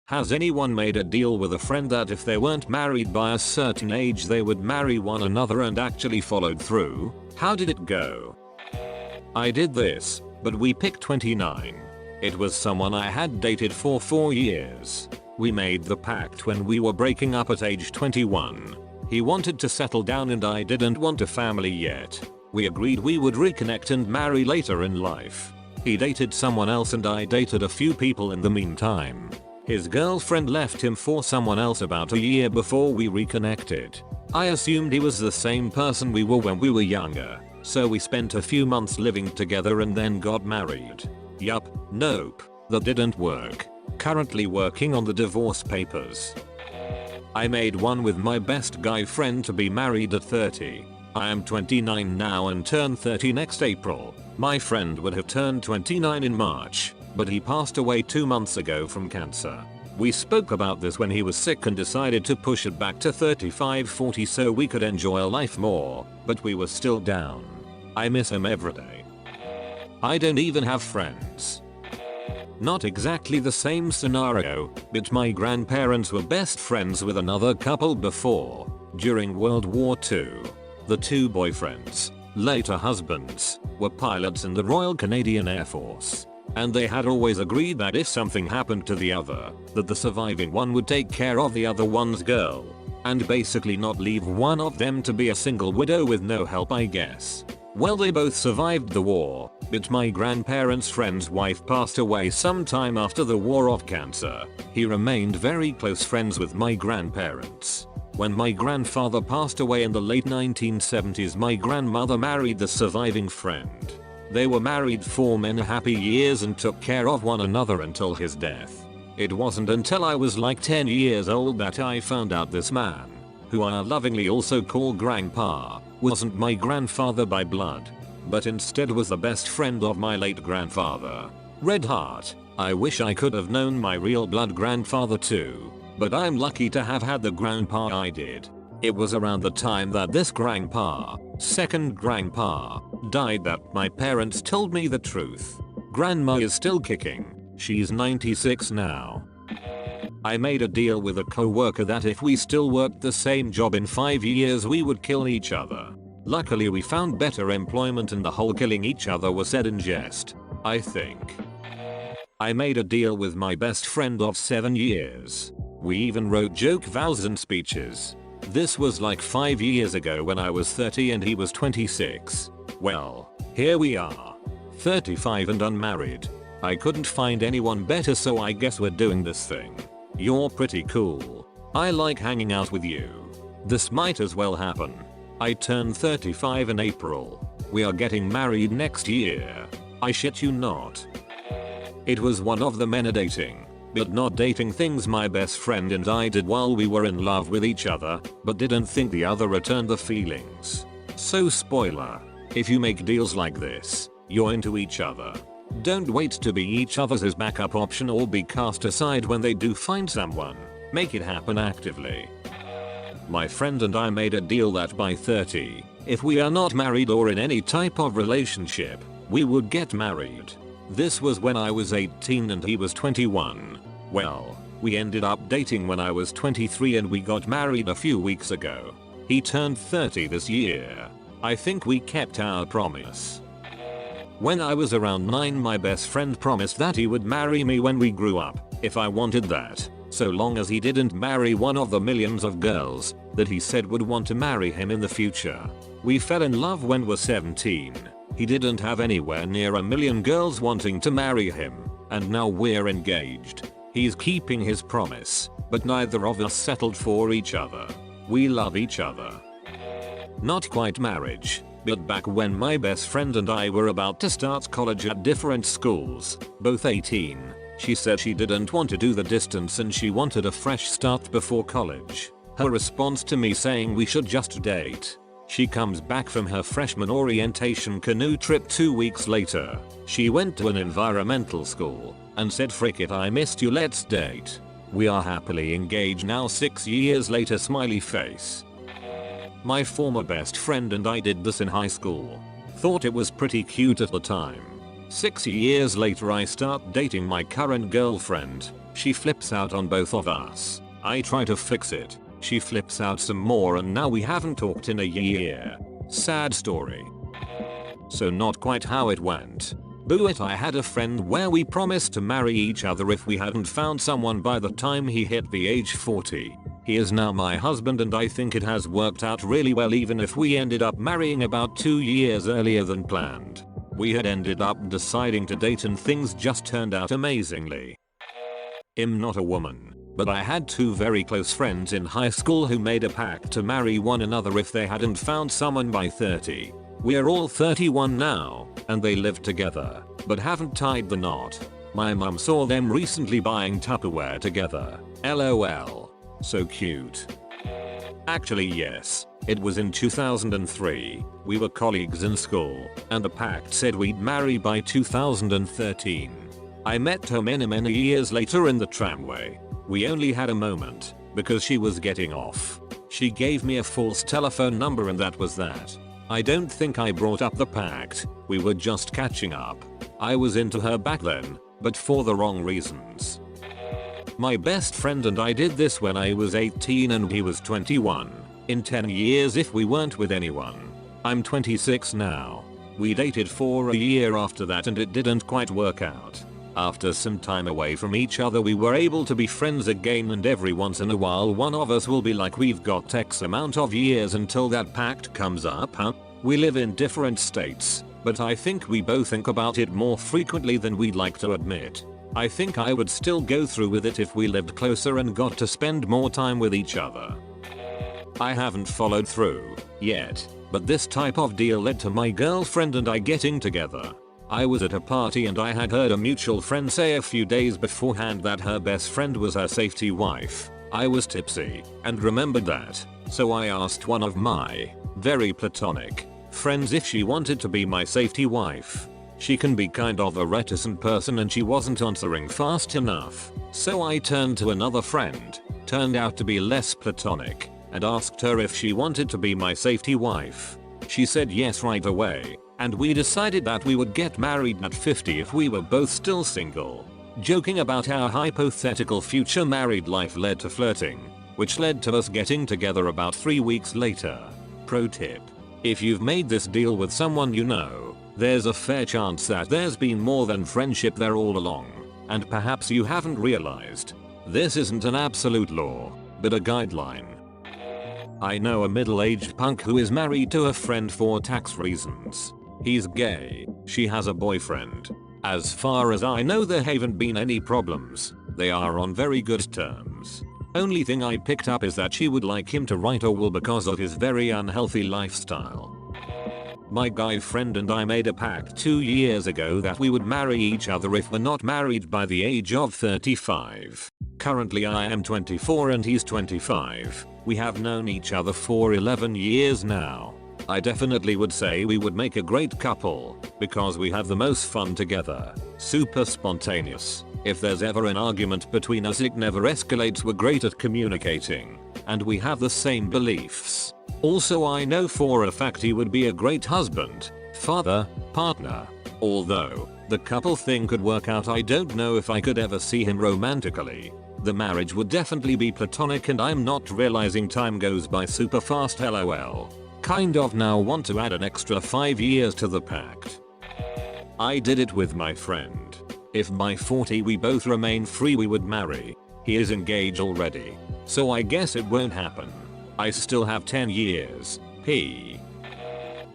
Has anyone made a deal with a friend that if they weren't married by a certain age they would marry one another and actually followed through? How did it go? I did this, but we picked 29. It was someone I had dated for 4 years. We made the pact when we were breaking up at age 21. He wanted to settle down and I didn't want a family yet. We agreed we would reconnect and marry later in life. He dated someone else and I dated a few people in the meantime. His girlfriend left him for someone else about a year before we reconnected. I assumed he was the same person we were when we were younger, so we spent a few months living together and then got married. Yup, nope, that didn't work. Currently working on the divorce papers. I made one with my best guy friend to be married at 30. I am 29 now and turn 30 next April. My friend would have turned 29 in March, but he passed away 2 months ago from cancer. We spoke about this when he was sick and decided to push it back to 35-40 so we could enjoy life more, but we were still down. I miss him every day. I don't even have friends. Not exactly the same scenario, but my grandparents were best friends with another couple before, during World War II. The two boyfriends, later husbands, were pilots in the Royal Canadian Air Force. And they had always agreed that if something happened to the other, that the surviving one would take care of the other one's girl. And basically not leave one of them to be a single widow with no help, I guess. Well, they both survived the war, but my grandparents' friend's wife passed away sometime after the war of cancer. He remained very close friends with my grandparents. When my grandfather passed away in the late 1970s, my grandmother married the surviving friend. They were married for many happy years and took care of one another until his death. It wasn't until I was like 10 years old that I found out this man, who I lovingly also call Grandpa, wasn't my grandfather by blood, but instead was the best friend of my late grandfather. Red heart, I wish I could have known my real blood grandfather too, but I'm lucky to have had the grandpa I did. It was around the time that this grandpa, second grandpa, died that my parents told me the truth. Grandma is still kicking. She's 96 now. I made a deal with a co-worker that if we still worked the same job in 5 years we would kill each other. Luckily we found better employment and the whole killing each other was said in jest, I think. I made a deal with my best friend of 7 years. We even wrote joke vows and speeches. This was like 5 years ago when I was 30 and he was 26. Well, here we are. 35 and unmarried. I couldn't find anyone better, so I guess we're doing this thing. You're pretty cool. I like hanging out with you. This might as well happen. I turn 35 in April. We are getting married next year. I shit you not. It was one of the many dating, but not dating things my best friend and I did while we were in love with each other, but didn't think the other returned the feelings. So spoiler, if you make deals like this, you're into each other. Don't wait to be each other's backup option or be cast aside when they do find someone. Make it happen actively. My friend and I made a deal that by 30, if we are not married or in any type of relationship, we would get married. This was when I was 18 and he was 21. Well, we ended up dating when I was 23 and we got married a few weeks ago. He turned 30 this year. I think we kept our promise. When I was around 9, my best friend promised that he would marry me when we grew up, if I wanted that, so long as he didn't marry one of the millions of girls that he said would want to marry him in the future. We fell in love when we were 17. He didn't have anywhere near a million girls wanting to marry him, and now we're engaged. He's keeping his promise, but neither of us settled for each other. We love each other. Not quite marriage, but back when my best friend and I were about to start college at different schools, both 18, she said she didn't want to do the distance and she wanted a fresh start before college. Her response to me saying we should just date. She comes back from her freshman orientation canoe trip 2 weeks later. She went to an environmental school and said, "Frick it, I missed you, let's date." We are happily engaged now 6 years later, smiley face. My former best friend and I did this in high school. Thought it was pretty cute at the time. 6 years later I start dating my current girlfriend. She flips out on both of us. I try to fix it. She flips out some more and now we haven't talked in a year. Sad story. So not quite how it went. Boo it, I had a friend where we promised to marry each other if we hadn't found someone by the time he hit the age 40. He is now my husband and I think it has worked out really well even if we ended up marrying about 2 years earlier than planned. We had ended up deciding to date and things just turned out amazingly. I'm not a woman, but I had 2 very close friends in high school who made a pact to marry one another if they hadn't found someone by 30. We're all 31 now, and they live together, but haven't tied the knot. My mum saw them recently buying Tupperware together. LOL. So cute. Actually yes, it was in 2003. We were colleagues in school, and the pact said we'd marry by 2013. I met her many years later in the tramway. We only had a moment, because she was getting off. She gave me a false telephone number and that was that. I don't think I brought up the pact, we were just catching up. I was into her back then, but for the wrong reasons. My best friend and I did this when I was 18 and he was 21. In 10 years if we weren't with anyone. I'm 26 now. We dated for a year after that and it didn't quite work out. After some time away from each other we were able to be friends again and every once in a while one of us will be like we've got X amount of years until that pact comes up, huh? We live in different states, but I think we both think about it more frequently than we'd like to admit. I think I would still go through with it if we lived closer and got to spend more time with each other. I haven't followed through yet, but this type of deal led to my girlfriend and I getting together. I was at a party and I had heard a mutual friend say a few days beforehand that her best friend was her safety wife. I was tipsy and remembered that, so I asked one of my very platonic friends if she wanted to be my safety wife. She can be kind of a reticent person and she wasn't answering fast enough, so I turned to another friend, turned out to be less platonic, and asked her if she wanted to be my safety wife. She said yes right away. And we decided that we would get married at 50 if we were both still single. Joking about our hypothetical future married life led to flirting, which led to us getting together about 3 weeks later. Pro tip. If you've made this deal with someone you know, there's a fair chance that there's been more than friendship there all along, and perhaps you haven't realized. This isn't an absolute law, but a guideline. I know a middle-aged punk who is married to a friend for tax reasons. He's gay, she has a boyfriend. As far as I know there haven't been any problems, they are on very good terms. Only thing I picked up is that she would like him to write a will because of his very unhealthy lifestyle. My guy friend and I made a pact 2 years ago that we would marry each other if we're not married by the age of 35. Currently I am 24 and he's 25. We have known each other for 11 years now. I definitely would say we would make a great couple, because we have the most fun together. Super spontaneous. If there's ever an argument between us it never escalates, we're great at communicating. And we have the same beliefs. Also I know for a fact he would be a great husband, father, partner. Although, the couple thing could work out, I don't know if I could ever see him romantically. The marriage would definitely be platonic and I'm not realizing time goes by super fast, lol. Kind of now want to add an extra 5 years to the pact. I did it with my friend. If by 40 we both remain free we would marry. He is engaged already. So I guess it won't happen. I still have 10 years.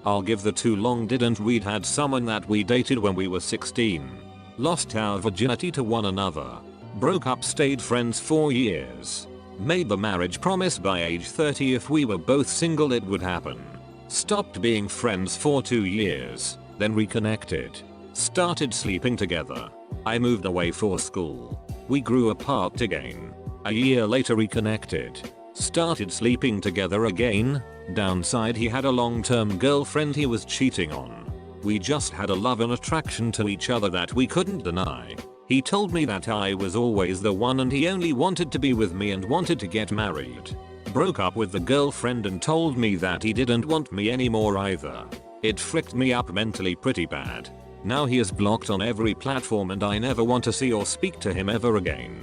I'll give the too long didn't we'd had someone that we dated when we were 16. Lost our virginity to one another. Broke up, stayed friends for years. Made the marriage promise by age 30 if we were both single it would happen. Stopped being friends for 2 years, then reconnected. Started sleeping together. I moved away for school. We grew apart again. A year later reconnected. Started sleeping together again. Downside, he had a long-term girlfriend he was cheating on. We just had a love and attraction to each other that we couldn't deny. He told me that I was always the one and he only wanted to be with me and wanted to get married. Broke up with the girlfriend and told me that he didn't want me anymore either. It fricked me up mentally pretty bad. Now he is blocked on every platform and I never want to see or speak to him ever again.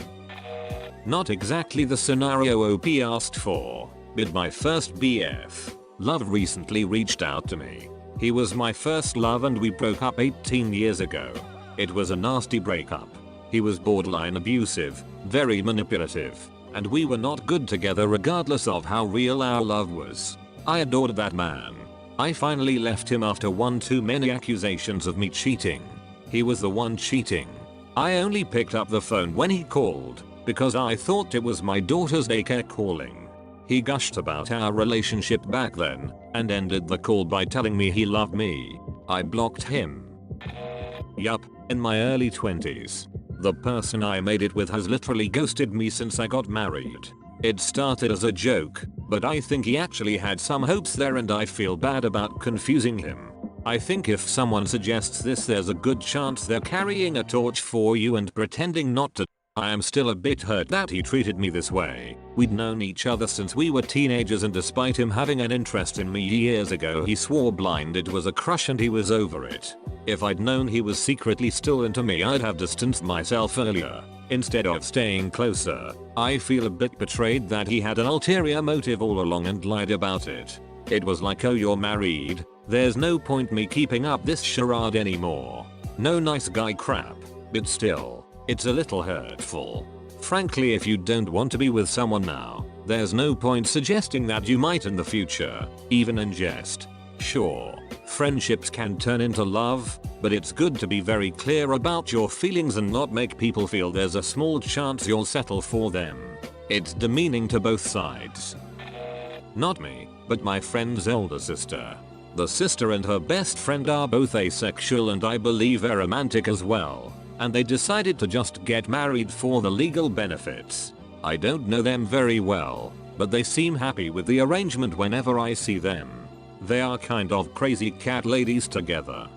Not exactly the scenario OP asked for, but my first BF love recently reached out to me. He was my first love and we broke up 18 years ago. It was a nasty breakup. He was borderline abusive, very manipulative, and we were not good together regardless of how real our love was. I adored that man. I finally left him after one too many accusations of me cheating. He was the one cheating. I only picked up the phone when he called because I thought it was my daughter's daycare calling. He gushed about our relationship back then and ended the call by telling me he loved me. I blocked him. Yup, in my early 20s. The person I made it with has literally ghosted me since I got married. It started as a joke, but I think he actually had some hopes there and I feel bad about confusing him. I think if someone suggests this, there's a good chance they're carrying a torch for you and pretending not to. I am still a bit hurt that he treated me this way. We'd known each other since we were teenagers and despite him having an interest in me years ago, he swore blind it was a crush and he was over it. If I'd known he was secretly still into me, I'd have distanced myself earlier, instead of staying closer. I feel a bit betrayed that he had an ulterior motive all along and lied about it. It was like, oh, you're married, there's no point me keeping up this charade anymore. No nice guy crap, but still, it's a little hurtful. Frankly, if you don't want to be with someone now, there's no point suggesting that you might in the future, even in jest. Sure, friendships can turn into love, but it's good to be very clear about your feelings and not make people feel there's a small chance you'll settle for them. It's demeaning to both sides. Not me, but my friend's older sister. The sister and her best friend are both asexual and I believe they're romantic as well, and they decided to just get married for the legal benefits. I don't know them very well, but they seem happy with the arrangement whenever I see them. They are kind of crazy cat ladies together.